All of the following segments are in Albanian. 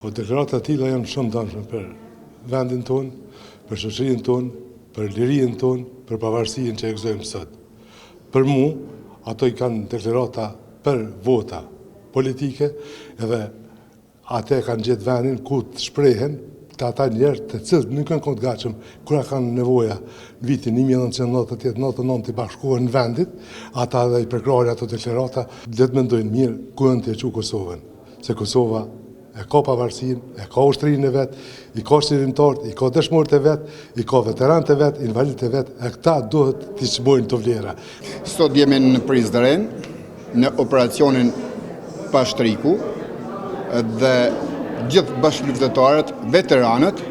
Deklarata të tilla janë shumë dëmshme për vendin tonë, për shoqërinë tonë, për lirinë tonë, për pavarësinë që e gëzojmë sot. Për mu, ato i kanë deklarata për vota politike, edhe ate kanë gjetë vendin ku të shprehen të ata njerëz të cilët nuk kanë të gatshëm kur kanë nevoja në vitin 1998-99 të bashkohen në vendit, ata dhe i përkrahën ato deklarata, le të mendojnë mirë ku janë të çu Kosovën, se Kosova e ka pavarësinë, e ka ushtrinë e vet, i ka shërimtarët, i ka dëshmorët e vet, i ka veteranët e vet, invalidët e vet, e këta duhet t'i çmojnë të vlera. Sot jemi në Prizren, në operacionin Pashtriku, dhe gjithë bashkëluftëtarët, veteranët,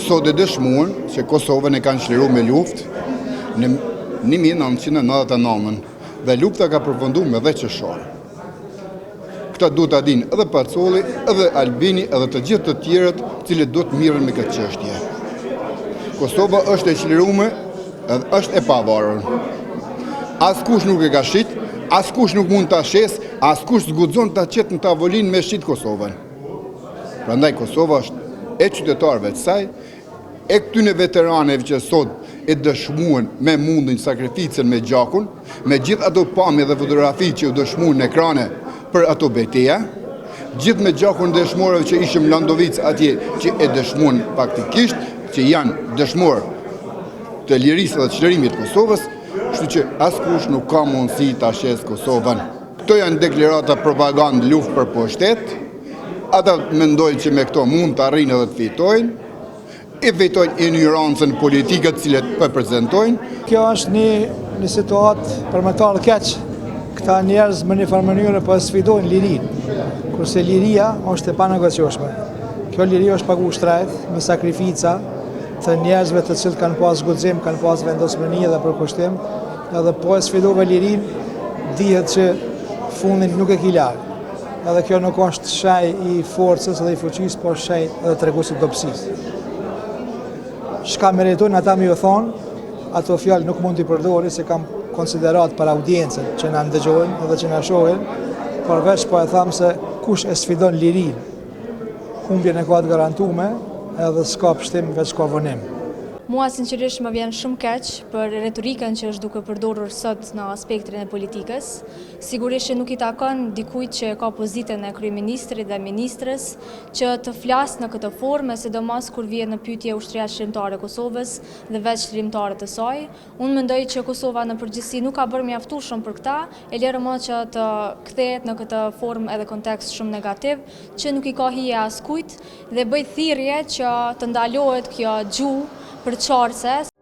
sot e dëshmuan që Kosovën e kanë çliruar me luftë në 1999 dhe lufta ka përfunduar me 10 qershor. Këta duhet ta dinë edhe Pacolli, edhe Albini, edhe të gjithë të tjerët, cilët duhet mirën me këtë çështje. Kosova është e çliruar edhe është e pavarur. Askush nuk e ka shit, askush nuk mund ta shes, askush zguxon ta qet në tavolinë me shit Kosovën. Prandaj Kosova është e qytetarëve të saj, e këtyne veteranëve që sot e dëshmuan me mundin sakrificën me gjakun, me gjithë ato pamje dhe fotografi që u dëshmuan në ekrane për ato betejë, gjithë me gjakun dëshmorëve që ishim Landovic atje që e dëshmuan faktikisht, që janë dëshmorë të lirisë dhe çlirimit të Kosovës, kështu që askush nuk ka mundësi ta shes Kosovën. Këto janë deklarata propagandë luftë për pushtet, ata mendojnë që me këto mund të arrijnë edhe të fitojnë, i fitojnë ignorancën politike të cilët prezantojnë. Kjo është një situatë përmetar keq. Këta njerëz në një farë mënyrë po sfidojnë lirinë, kurse liria është e panegocjueshme. Kjo liri është paguar shtrejt me sakrifica të njerëzve të cilët kanë pas guxim, kanë pas vendosmëri dhe përkushtim, edhe po e sfidove lirinë, dihet që fundin nuk e ki larg. Edhe kjo nuk është shaj i forcës dhe i fuqisë, po shaj edhe treguesi i dobësisë. Çka meritojnë ata më u thonë, ato fjalë nuk mund t'i përdori se kam konsiderat për audiencën që na ndëgjojnë edhe që na shohin, por veç po e tham se kush e sfidon lirinë, humbjen e ka të garantuar edhe s'ka pështim veç ka vonim. Mua sinqerisht më vjen shumë keq për retorikën që është duke përdorur sot në aspektin e politikës. Sigurisht që nuk i takon dikujt që ka pozitën e kryeministrit dhe ministrës që të flasë në këtë formë, sidomos kur vjen në pyetje ushtria shërimtare e Kosovës dhe veç shërimtarët e saj. Unë mendoj që Kosova në përgjithësi nuk ka bërë mjaftueshëm për këtë, e lërë më që të kthehet në këtë formë edhe kontekst shumë negativ, që nuk i ka hije askujt dhe bëj thirrje që të ndalohet kjo gjuhë për çarse.